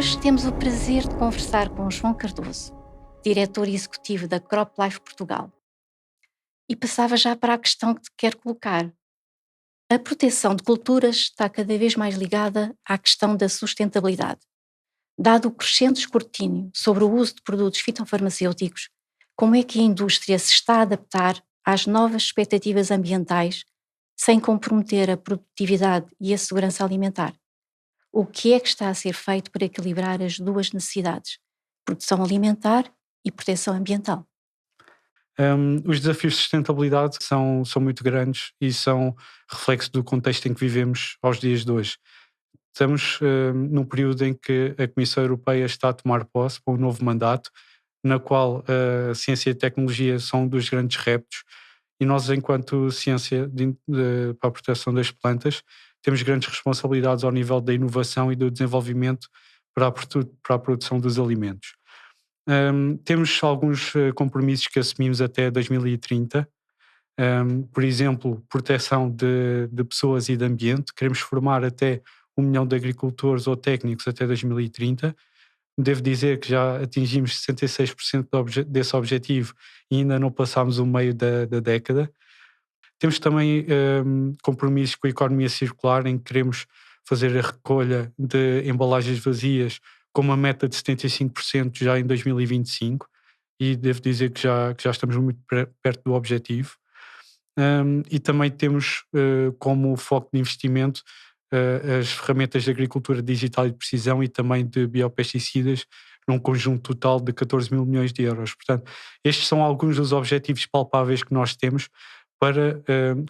Hoje temos o prazer de conversar com o João Cardoso, diretor executivo da CropLife Portugal. E passava já para a questão que te quero colocar. A proteção de culturas está cada vez mais ligada à questão da sustentabilidade. Dado o crescente escrutínio sobre o uso de produtos fitofarmacêuticos, como é que a indústria se está a adaptar às novas expectativas ambientais sem comprometer a produtividade e a segurança alimentar? O que é que está a ser feito para equilibrar as duas necessidades, produção alimentar e proteção ambiental? Os desafios de sustentabilidade são muito grandes e são reflexo do contexto em que vivemos aos dias de hoje. Estamos num período em que a Comissão Europeia está a tomar posse para um novo mandato, na qual a ciência e a tecnologia são um dos grandes reptos, e nós, enquanto ciência para a proteção das plantas, temos grandes responsabilidades ao nível da inovação e do desenvolvimento para a produção dos alimentos. Temos alguns compromissos que assumimos até 2030, por exemplo, proteção de pessoas e de ambiente. Queremos formar até 1 milhão de agricultores ou técnicos até 2030. Devo dizer que já atingimos 66% desse objetivo e ainda não passámos o meio da década. Temos também compromissos com a economia circular, em que queremos fazer a recolha de embalagens vazias com uma meta de 75% já em 2025, e devo dizer que já estamos muito perto do objetivo. E também temos como foco de investimento as ferramentas de agricultura digital e de precisão e também de biopesticidas, num conjunto total de 14 mil milhões de euros. Portanto, estes são alguns dos objetivos palpáveis que nós temos para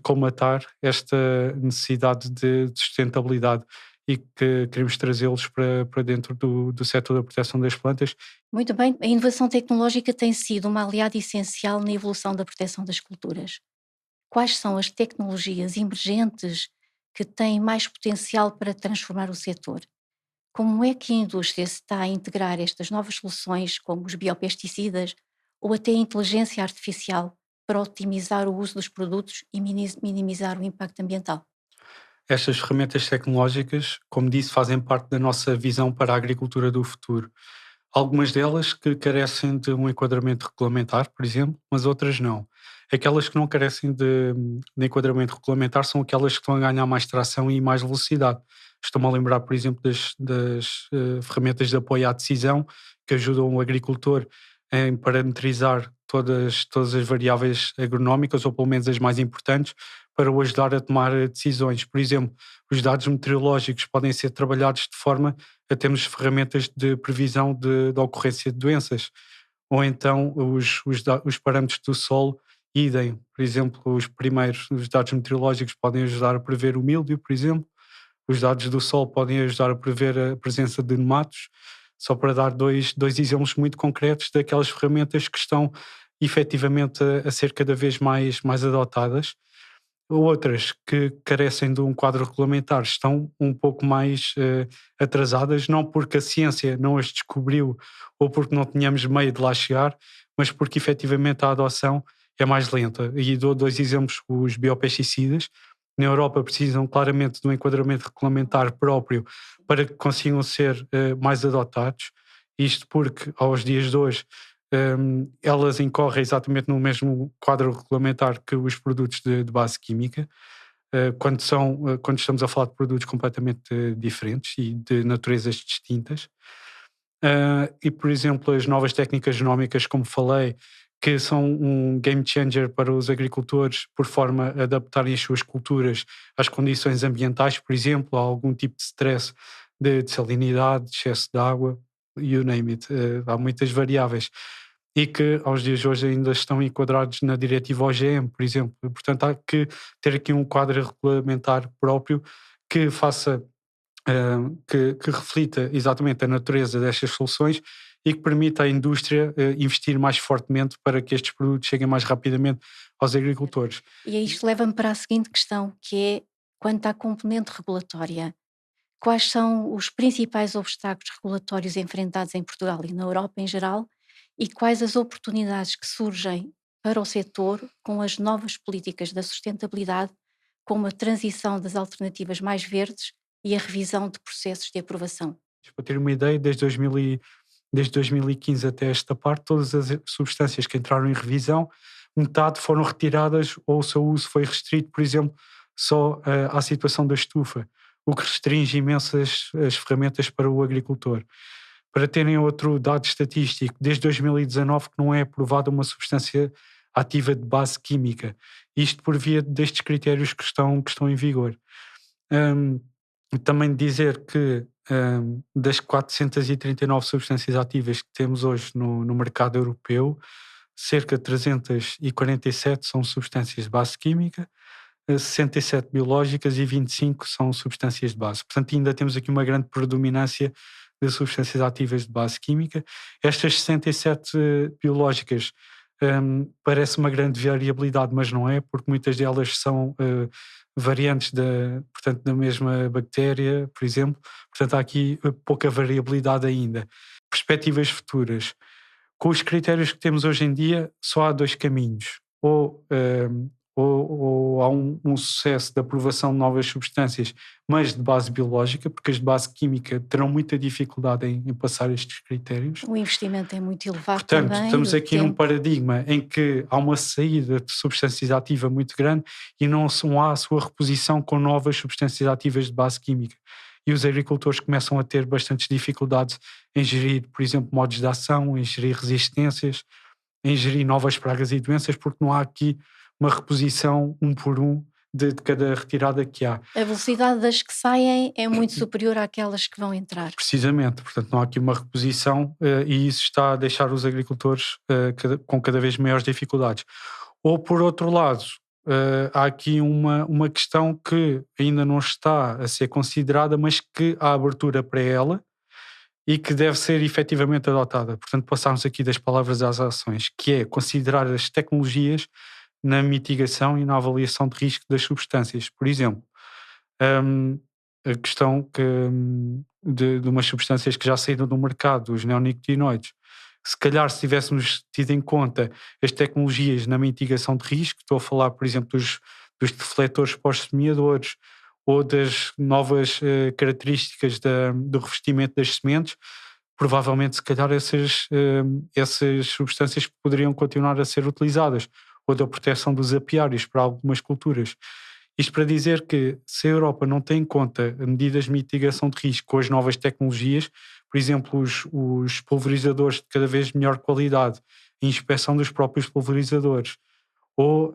colmatar esta necessidade de sustentabilidade, e que queremos trazê-los para dentro do setor da proteção das plantas. Muito bem, a inovação tecnológica tem sido uma aliada essencial na evolução da proteção das culturas. Quais são as tecnologias emergentes que têm mais potencial para transformar o setor? Como é que a indústria se está a integrar estas novas soluções, como os biopesticidas ou até a inteligência artificial, para otimizar o uso dos produtos e minimizar o impacto ambiental? Estas ferramentas tecnológicas, como disse, fazem parte da nossa visão para a agricultura do futuro. Algumas delas que carecem de um enquadramento regulamentar, por exemplo, mas outras não. Aquelas que não carecem de enquadramento regulamentar são aquelas que estão a ganhar mais tração e mais velocidade. Estou-me a lembrar, por exemplo, das ferramentas de apoio à decisão, que ajudam o agricultor em parametrizar todas as variáveis agronómicas, ou pelo menos as mais importantes, para o ajudar a tomar decisões. Por exemplo, os dados meteorológicos podem ser trabalhados de forma a termos ferramentas de previsão da ocorrência de doenças, ou então os parâmetros do solo, idem. Por exemplo, os dados meteorológicos podem ajudar a prever o míldio, por exemplo. Os dados do solo podem ajudar a prever a presença de nematos, só para dar dois exemplos muito concretos daquelas ferramentas que estão efetivamente a ser cada vez mais adotadas. Outras que carecem de um quadro regulamentar estão um pouco mais atrasadas, não porque a ciência não as descobriu ou porque não tínhamos meio de lá chegar, mas porque efetivamente a adoção é mais lenta. E dou dois exemplos: os biopesticidas. Na Europa precisam claramente de um enquadramento regulamentar próprio para que consigam ser mais adotados. Isto porque, aos dias de hoje, elas incorrem exatamente no mesmo quadro regulamentar que os produtos de base química, quando estamos a falar de produtos completamente diferentes e de naturezas distintas. E, por exemplo, as novas técnicas genómicas, como falei, que são um game changer para os agricultores, por forma a adaptarem as suas culturas às condições ambientais, por exemplo, a algum tipo de stress, de salinidade, de excesso de água, you name it. Há muitas variáveis e que aos dias de hoje ainda estão enquadrados na diretiva OGM, por exemplo. Portanto, há que ter aqui um quadro regulamentar próprio que faça, que reflita exatamente a natureza destas soluções e que permita à indústria investir mais fortemente para que estes produtos cheguem mais rapidamente aos agricultores. E aí isto leva-me para a seguinte questão, que é quanto à componente regulatória. Quais são os principais obstáculos regulatórios enfrentados em Portugal e na Europa em geral, e quais as oportunidades que surgem para o setor com as novas políticas da sustentabilidade, como a transição das alternativas mais verdes e a revisão de processos de aprovação? Para ter uma ideia, desde 2015 até esta parte, todas as substâncias que entraram em revisão, metade foram retiradas ou o seu uso foi restrito, por exemplo, só à situação da estufa, o que restringe imensas as ferramentas para o agricultor. Para terem outro dado estatístico, desde 2019 que não é aprovada uma substância ativa de base química, isto por via destes critérios que estão em vigor. Hum, Também dizer que das 439 substâncias ativas que temos hoje no mercado europeu, cerca de 347 são substâncias de base química, 67 biológicas e 25 são substâncias de base. Portanto, ainda temos aqui uma grande predominância de substâncias ativas de base química. Estas 67 biológicas parece uma grande variabilidade, mas não é, porque muitas delas são variantes portanto, da mesma bactéria, por exemplo. Portanto, há aqui pouca variabilidade ainda. Perspectivas futuras. Com os critérios que temos hoje em dia, só há dois caminhos. Ou há um sucesso de aprovação de novas substâncias, mas de base biológica, porque as de base química terão muita dificuldade em passar estes critérios. O investimento é muito elevado Portanto, também, estamos o aqui num tempo. paradigma em que há uma saída de substâncias ativas muito grande e não há a sua reposição com novas substâncias ativas de base química. E os agricultores começam a ter bastantes dificuldades em gerir, por exemplo, modos de ação, em gerir resistências, em gerir novas pragas e doenças, porque não há aqui uma reposição um por um de cada retirada que há. A velocidade das que saem é muito superior àquelas que vão entrar. Precisamente, portanto não há aqui uma reposição e isso está a deixar os agricultores com cada vez maiores dificuldades. Ou por outro lado, há aqui uma questão que ainda não está a ser considerada, mas que há abertura para ela e que deve ser efetivamente adotada. Portanto, passarmos aqui das palavras às ações, que é considerar as tecnologias na mitigação e na avaliação de risco das substâncias. Por exemplo, hum, a questão de umas substâncias que já saíram do mercado, os neonicotinoides. Se calhar, se tivéssemos tido em conta as tecnologias na mitigação de risco, estou a falar, por exemplo, dos defletores pós-semeadores ou das novas características do revestimento das sementes, provavelmente, se calhar, essas substâncias poderiam continuar a ser utilizadas, ou da proteção dos apiários para algumas culturas. Isto para dizer que, se a Europa não tem em conta medidas de mitigação de risco com as novas tecnologias, por exemplo, os pulverizadores de cada vez melhor qualidade, a inspeção dos próprios pulverizadores, ou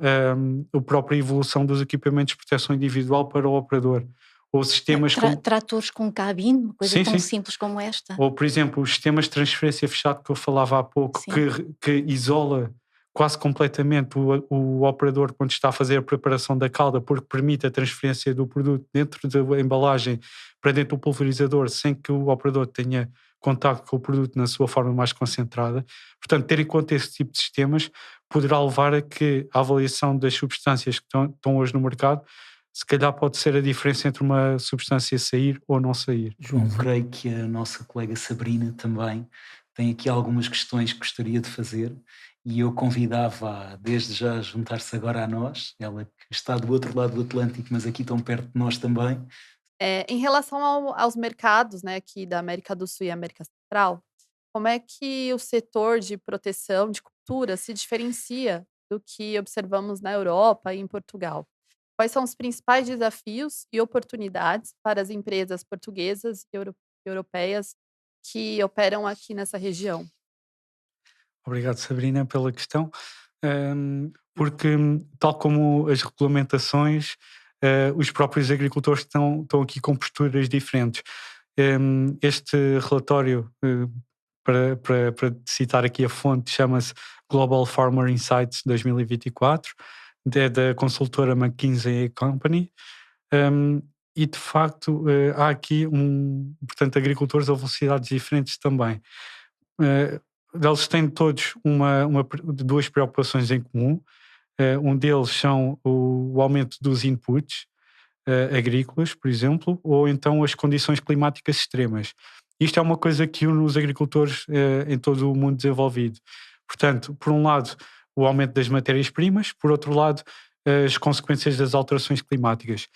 a própria evolução dos equipamentos de proteção individual para o operador, ou sistemas como... Tratores com cabine, uma coisa Sim, tão sim. simples como esta. Ou, por exemplo, os sistemas de transferência fechado que eu falava há pouco, Sim. que isola quase completamente o operador quando está a fazer a preparação da calda, porque permite a transferência do produto dentro da embalagem para dentro do pulverizador, sem que o operador tenha contacto com o produto na sua forma mais concentrada. Portanto, ter em conta esse tipo de sistemas poderá levar a que a avaliação das substâncias que estão hoje no mercado, se calhar pode ser a diferença entre uma substância sair ou não sair. João, creio que a nossa colega Sabrina também tem aqui algumas questões que gostaria de fazer e eu convidava desde já a juntar-se agora a nós, ela que está do outro lado do Atlântico, mas aqui tão perto de nós também. Em relação aos mercados, né, aqui da América do Sul e América Central, como é que o setor de proteção de cultura se diferencia do que observamos na Europa e em Portugal? Quais são os principais desafios e oportunidades para as empresas portuguesas e europeias que operam aqui nessa região? Obrigado, Sabrina, pela questão, porque, tal como as regulamentações, os próprios agricultores estão aqui com posturas diferentes. Este relatório, para citar aqui a fonte, chama-se Global Farmer Insights 2024, é da consultora McKinsey & Company, e de facto há aqui portanto, agricultores a velocidades diferentes também. Eles têm todos duas preocupações em comum. Um deles são o aumento dos inputs agrícolas, por exemplo, ou então as condições climáticas extremas. Isto é uma coisa que une os agricultores em todo o mundo desenvolvido. Portanto, por um lado, o aumento das matérias-primas, por outro lado, as consequências das alterações climáticas.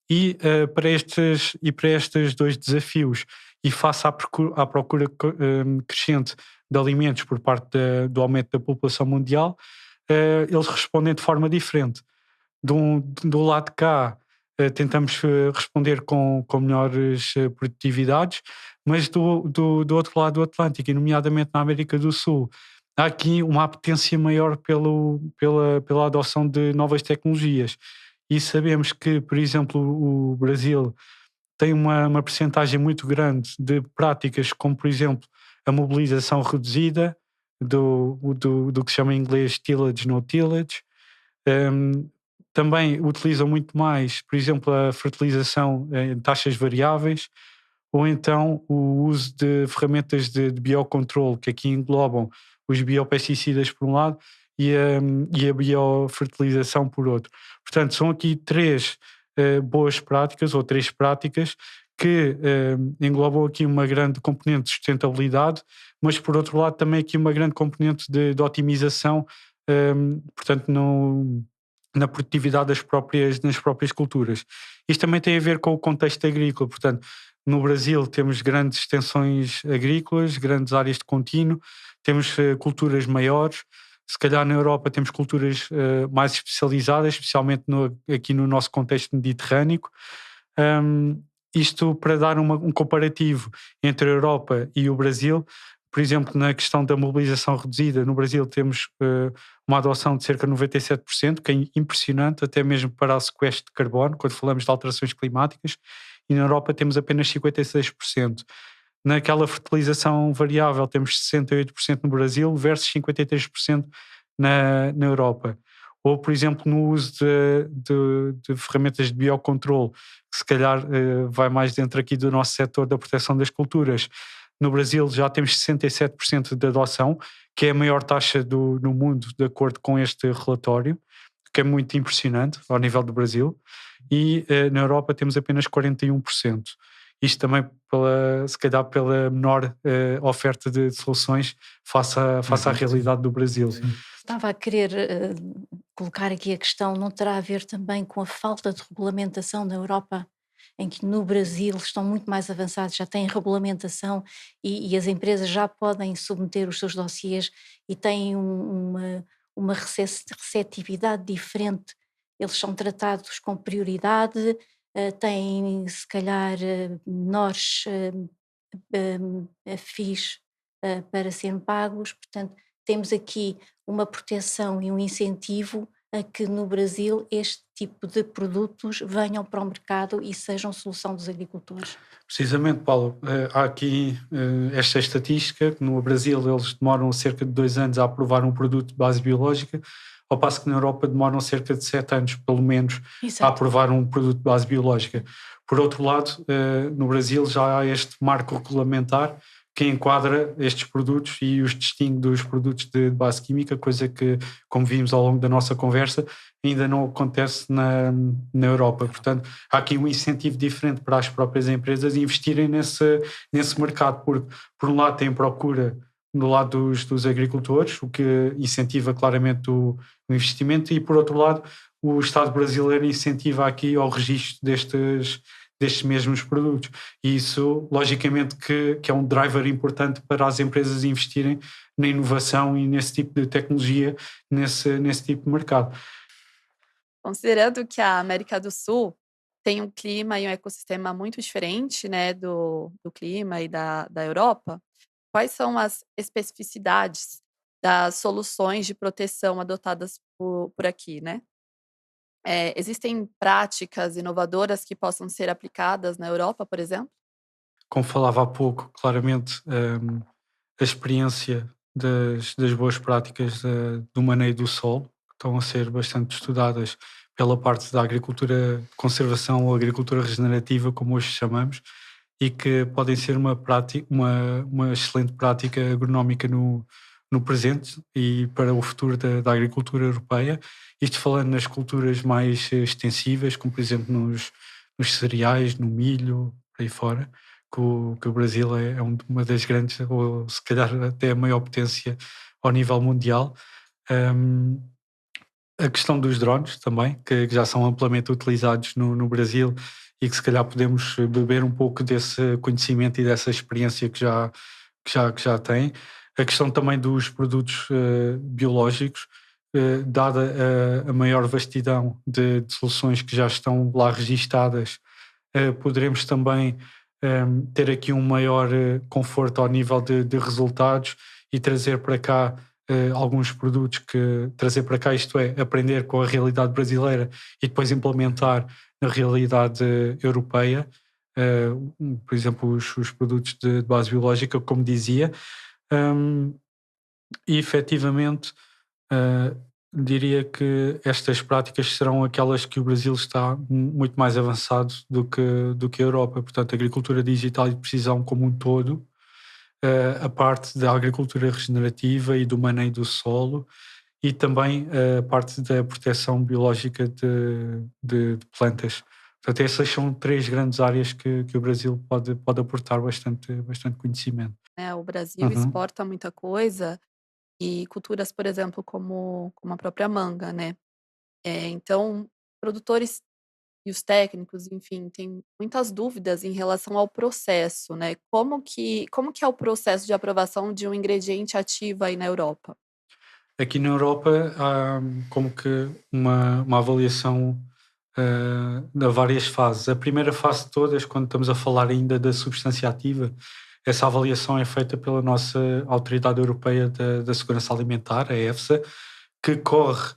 E para estes dois desafios e face à procura crescente de alimentos por parte do aumento da população mundial, eles respondem de forma diferente. Do lado de cá, tentamos responder com melhores produtividades, mas do outro lado do Atlântico, e nomeadamente na América do Sul, há aqui uma apetência maior pela adoção de novas tecnologias. E sabemos que, por exemplo, o Brasil tem uma percentagem muito grande de práticas como, por exemplo, a mobilização reduzida, do que se chama em inglês tillage, no tillage. Também utilizam muito mais, por exemplo, a fertilização em taxas variáveis, ou então o uso de ferramentas de biocontrole, que aqui englobam os biopesticidas por um lado e a biofertilização por outro. Portanto, são aqui três boas práticas, ou três práticas, que englobam aqui uma grande componente de sustentabilidade, mas por outro lado também aqui uma grande componente de otimização, portanto na produtividade nas próprias culturas. Isto também tem a ver com o contexto agrícola, portanto, no Brasil temos grandes extensões agrícolas, grandes áreas de contínuo, temos culturas maiores. Se calhar na Europa temos culturas mais especializadas, especialmente aqui no nosso contexto mediterrâneo. Isto para dar um comparativo entre a Europa e o Brasil. Por exemplo, na questão da mobilização reduzida, no Brasil temos uma adoção de cerca de 97%, que é impressionante, até mesmo para o sequestro de carbono, quando falamos de alterações climáticas, e na Europa temos apenas 56%. Naquela fertilização variável temos 68% no Brasil versus 53% na Europa. Ou, por exemplo, no uso de ferramentas de biocontrole, que se calhar vai mais dentro aqui do nosso setor da proteção das culturas. No Brasil já temos 67% de adoção, que é a maior taxa no mundo, de acordo com este relatório, que é muito impressionante ao nível do Brasil. E na Europa temos apenas 41%. Isto também, se calhar, pela menor oferta de soluções face à realidade do Brasil. Sim. Estava a querer colocar aqui a questão, não terá a ver também com a falta de regulamentação na Europa, em que no Brasil estão muito mais avançados, já têm regulamentação e as empresas já podem submeter os seus dossiês e têm uma receptividade diferente. Eles são tratados com prioridade, têm se calhar menores FIIs para serem pagos, portanto temos aqui uma proteção e um incentivo a que no Brasil este tipo de produtos venham para o mercado e sejam solução dos agricultores. Precisamente, Paulo, há aqui esta estatística que no Brasil eles demoram cerca de 2 anos a aprovar um produto de base biológica, ao passo que na Europa demoram cerca de 7 anos, pelo menos, Exato. a aprovar um produto de base biológica. Por outro lado, no Brasil já há este marco regulamentar que enquadra estes produtos e os distingue dos produtos de base química, coisa que, como vimos ao longo da nossa conversa, ainda não acontece na Europa. Portanto, há aqui um incentivo diferente para as próprias empresas investirem nesse mercado, porque, por um lado, tem procura no lado dos agricultores, o que incentiva claramente o investimento, e, por outro lado, o Estado brasileiro incentiva aqui ao registro destes mesmos produtos. E isso, logicamente, que é um driver importante para as empresas investirem na inovação e nesse tipo de tecnologia, nesse tipo de mercado. Considerando que a América do Sul tem um clima e um ecossistema muito diferente, né, do clima e da Europa, quais são as especificidades das soluções de proteção adotadas por aqui, né? Existem práticas inovadoras que possam ser aplicadas na Europa, por exemplo? Como falava há pouco, claramente a experiência das boas práticas do maneio do solo, que estão a ser bastante estudadas pela parte da agricultura de conservação ou agricultura regenerativa, como hoje chamamos, e que podem ser uma excelente prática agronómica no presente e para o futuro da agricultura europeia. Isto falando nas culturas mais extensivas, como por exemplo nos cereais, no milho, por aí fora, que o Brasil é uma das grandes, ou se calhar até a maior potência ao nível mundial. A questão dos drones também, que já são amplamente utilizados no Brasil e que se calhar podemos beber um pouco desse conhecimento e dessa experiência que já tem. A questão também dos produtos biológicos, dada a maior vastidão de soluções que já estão lá registadas, poderemos também ter aqui um maior conforto ao nível de resultados e trazer para cá alguns produtos trazer para cá, isto é, aprender com a realidade brasileira e depois implementar na realidade europeia, por exemplo, os produtos de base biológica, como dizia, e efetivamente diria que estas práticas serão aquelas que o Brasil está muito mais avançado do que a Europa. Portanto, a agricultura digital e de precisão como um todo, a parte da agricultura regenerativa e do manejo do solo e também a parte da proteção biológica de plantas. Portanto, essas são 3 grandes áreas que o Brasil pode aportar bastante conhecimento. O Brasil Uhum. exporta muita coisa e culturas, por exemplo, como a própria manga, né? Então, produtores e os técnicos, enfim, têm muitas dúvidas em relação ao processo, né? Como que é o processo de aprovação de um ingrediente ativo aí na Europa? Aqui na Europa há como que uma avaliação de várias fases. A primeira fase de todas, quando estamos a falar ainda da substância ativa, essa avaliação é feita pela nossa Autoridade Europeia da Segurança Alimentar, a EFSA, que corre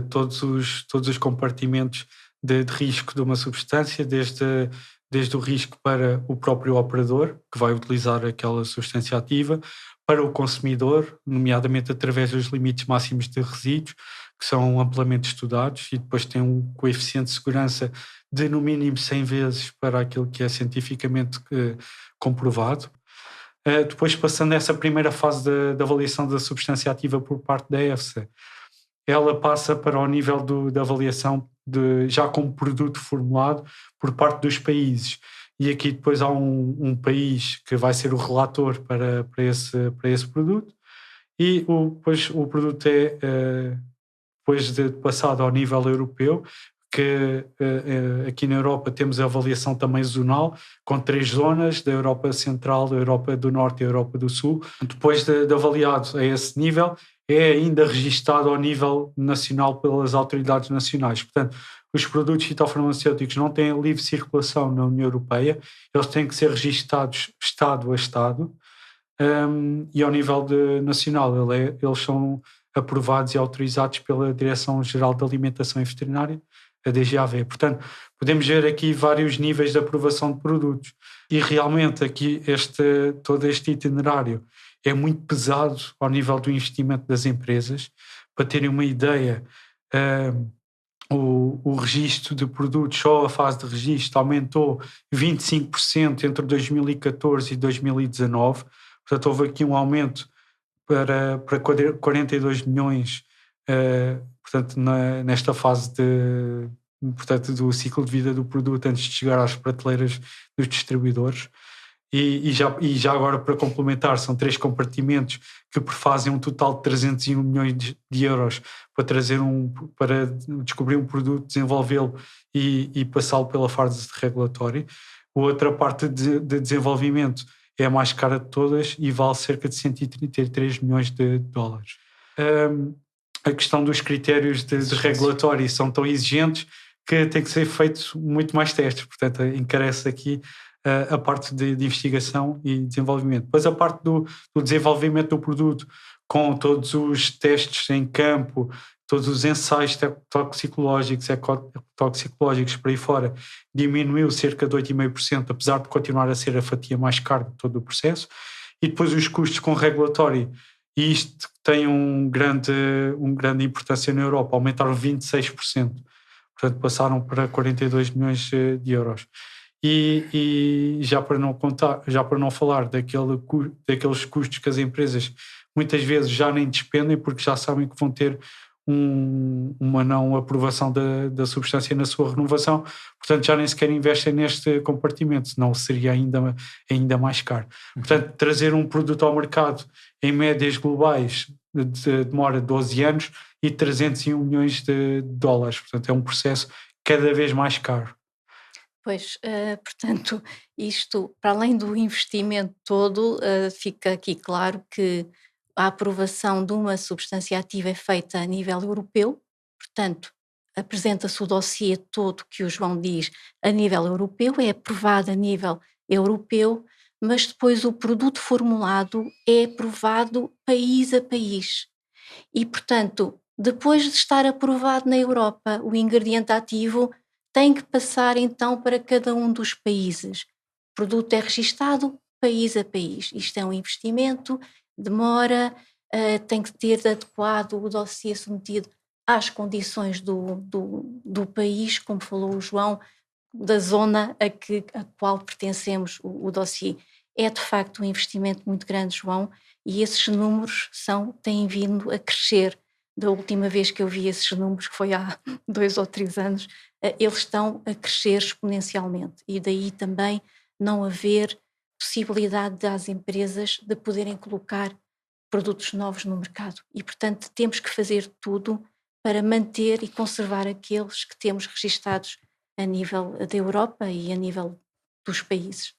todos os compartimentos de risco de uma substância, desde o risco para o próprio operador, que vai utilizar aquela substância ativa, para o consumidor, nomeadamente através dos limites máximos de resíduos, que são amplamente estudados, e depois tem um coeficiente de segurança de no mínimo 100 vezes para aquilo que é cientificamente comprovado. Depois, passando essa primeira fase da avaliação da substância ativa por parte da EFSA, ela passa para o nível da avaliação já como produto formulado por parte dos países. E aqui depois há um país que vai ser o relator para esse produto, e depois o produto depois de passado ao nível europeu, que aqui na Europa temos a avaliação também zonal, com 3 zonas, da Europa Central, da Europa do Norte e da Europa do Sul. Depois de avaliado a esse nível, é ainda registado ao nível nacional pelas autoridades nacionais. Portanto, os produtos fitofarmacêuticos não têm livre circulação na União Europeia, eles têm que ser registados Estado a Estado, e ao nível nacional eles são aprovados e autorizados pela Direção-Geral de Alimentação e Veterinária, a DGAV. Portanto, podemos ver aqui vários níveis de aprovação de produtos. E realmente aqui todo este itinerário é muito pesado ao nível do investimento das empresas. Para terem uma ideia, o registro de produtos, só a fase de registro, aumentou 25% entre 2014 e 2019. Portanto, houve aqui um aumento para 42 milhões, portanto, nesta fase portanto, do ciclo de vida do produto antes de chegar às prateleiras dos distribuidores. E já agora, para complementar, são 3 compartimentos que prefazem um total de 301 milhões de euros para descobrir um produto, desenvolvê-lo e passá-lo pela fase regulatória. A outra parte de desenvolvimento é a mais cara de todas e vale cerca de 133 milhões de dólares. A questão dos critérios de regulatório são tão exigentes que tem que ser feito muito mais testes, portanto encarece aqui a parte de investigação e desenvolvimento. Depois a parte do desenvolvimento do produto, com todos os testes em campo, todos os ensaios toxicológicos, ecotoxicológicos por aí fora, diminuiu cerca de 8,5%, apesar de continuar a ser a fatia mais cara de todo o processo. E depois os custos com regulatório, e isto tem uma grande importância na Europa, aumentaram 26%, portanto passaram para 42 milhões de euros. E já para não falar daqueles custos que as empresas muitas vezes já nem despendem, porque já sabem que vão ter uma não aprovação da substância na sua renovação, portanto já nem sequer investem neste compartimento, senão seria ainda mais caro. Portanto, trazer um produto ao mercado em médias globais demora 12 anos e 301 milhões de dólares, portanto é um processo cada vez mais caro. Pois, portanto, isto, para além do investimento todo, fica aqui claro que a aprovação de uma substância ativa é feita a nível europeu, portanto, apresenta-se o dossiê todo que o João diz a nível europeu, é aprovado a nível europeu, mas depois o produto formulado é aprovado país a país. E, portanto, depois de estar aprovado na Europa, o ingrediente ativo tem que passar então para cada um dos países. O produto é registado país a país. Isto é um investimento, demora, tem que ter adequado o dossiê submetido às condições do país, como falou o João, da zona a qual pertencemos o dossiê. É de facto um investimento muito grande, João, e esses números têm vindo a crescer. Da última vez que eu vi esses números, que foi há 2 ou 3 anos, eles estão a crescer exponencialmente e daí também não haver possibilidade das empresas de poderem colocar produtos novos no mercado. E, portanto, temos que fazer tudo para manter e conservar aqueles que temos registados a nível da Europa e a nível dos países.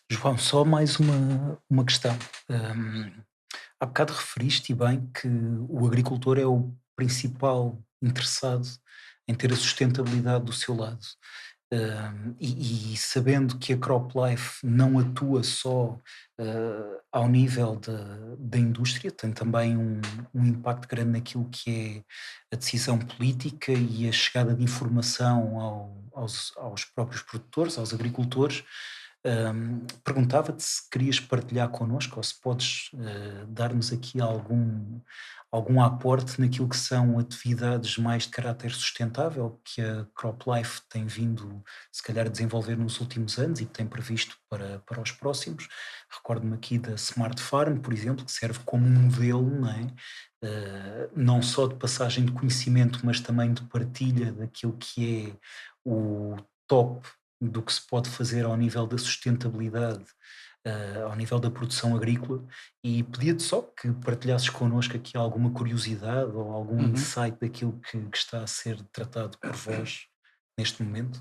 João, só mais uma questão. Há bocado referiste e bem que o agricultor é o principal interessado em ter a sustentabilidade do seu lado. E sabendo que a CropLife não atua só ao nível da indústria, tem também um impacto grande naquilo que é a decisão política e a chegada de informação aos próprios produtores, aos agricultores. Perguntava-te se querias partilhar connosco ou se podes dar-nos aqui algum aporte naquilo que são atividades mais de caráter sustentável que a CropLife tem vindo, se calhar, a desenvolver nos últimos anos e que tem previsto para os próximos. Recordo-me aqui da Smart Farm, por exemplo, que serve como um modelo, não é? Não só de passagem de conhecimento, mas também de partilha daquilo que é o top do que se pode fazer ao nível da sustentabilidade, ao nível da produção agrícola, e pedia-te só que partilhasses connosco aqui alguma curiosidade ou algum Uhum. insight daquilo que está a ser tratado por vós neste momento.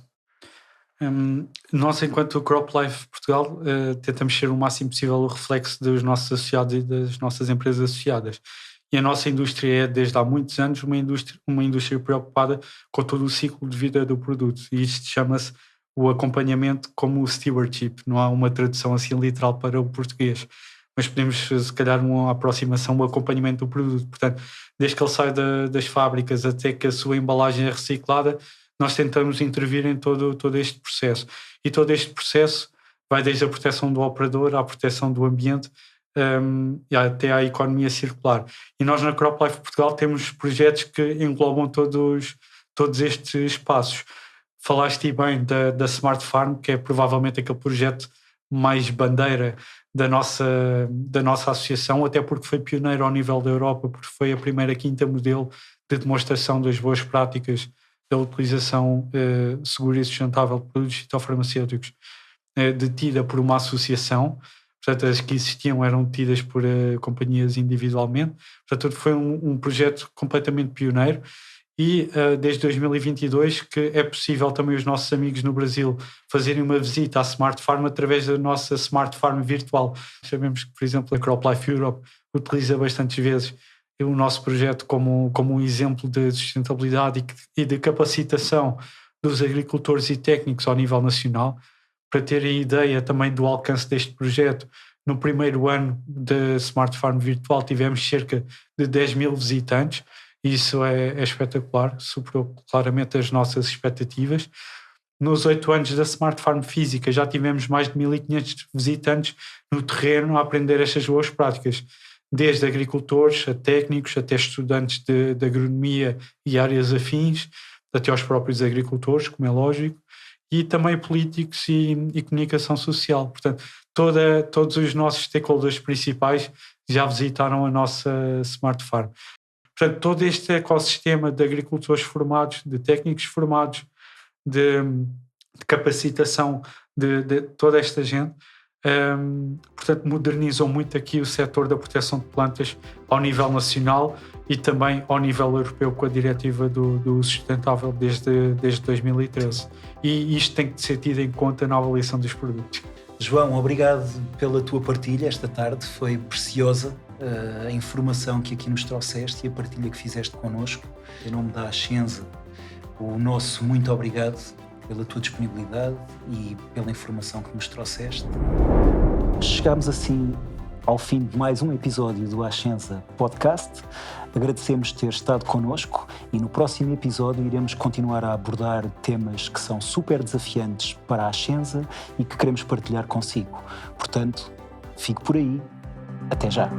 Nós, enquanto CropLife Portugal, tentamos ser o máximo possível o reflexo dos nossos associados e das nossas empresas associadas. E a nossa indústria é, desde há muitos anos, uma indústria preocupada com todo o ciclo de vida do produto. E isto chama-se o acompanhamento como o stewardship. Não há uma tradução assim literal para o português, mas podemos, se calhar, uma aproximação, o acompanhamento do produto. Portanto, desde que ele sai das fábricas até que a sua embalagem é reciclada, nós tentamos intervir em todo este processo. E todo este processo vai desde a proteção do operador à proteção do ambiente, e até à economia circular. E nós na CropLife Portugal temos projetos que englobam todos estes espaços. Falaste bem da Smart Farm, que é provavelmente aquele projeto mais bandeira da nossa associação, até porque foi pioneiro ao nível da Europa, porque foi a primeira quinta modelo de demonstração das boas práticas da utilização segura e sustentável de produtos fitofarmacêuticos, detida por uma associação. Portanto, as que existiam eram detidas por companhias individualmente. Portanto, foi um projeto completamente pioneiro. E desde 2022 que é possível também os nossos amigos no Brasil fazerem uma visita à Smart Farm através da nossa Smart Farm virtual. Sabemos que, por exemplo, a CropLife Europe utiliza bastantes vezes o nosso projeto como um exemplo de sustentabilidade e de capacitação dos agricultores e técnicos ao nível nacional. Para terem ideia também do alcance deste projeto, no primeiro ano da Smart Farm virtual tivemos cerca de 10 mil visitantes. Isso é espetacular, superou claramente as nossas expectativas. Nos 8 anos da Smart Farm física já tivemos mais de 1.500 visitantes no terreno a aprender estas boas práticas, desde agricultores a técnicos, até estudantes de agronomia e áreas afins, até aos próprios agricultores, como é lógico, e também políticos e comunicação social. Portanto, todos os nossos stakeholders principais já visitaram a nossa Smart Farm. Portanto, todo este ecossistema de agricultores formados, de técnicos formados, de capacitação de toda esta gente, Portanto, modernizam muito aqui o setor da proteção de plantas ao nível nacional e também ao nível europeu com a diretiva do uso sustentável desde 2013. E isto tem que ser tido em conta na avaliação dos produtos. João, obrigado pela tua partilha esta tarde, foi preciosa a informação que aqui nos trouxeste e a partilha que fizeste connosco. Em nome da Ascenza, o nosso muito obrigado pela tua disponibilidade e pela informação que nos trouxeste. Chegámos assim ao fim de mais um episódio do Ascenza Podcast. Agradecemos ter estado connosco e no próximo episódio iremos continuar a abordar temas que são super desafiantes para a Ascenza e que queremos partilhar consigo. Portanto, fique por aí. Até já!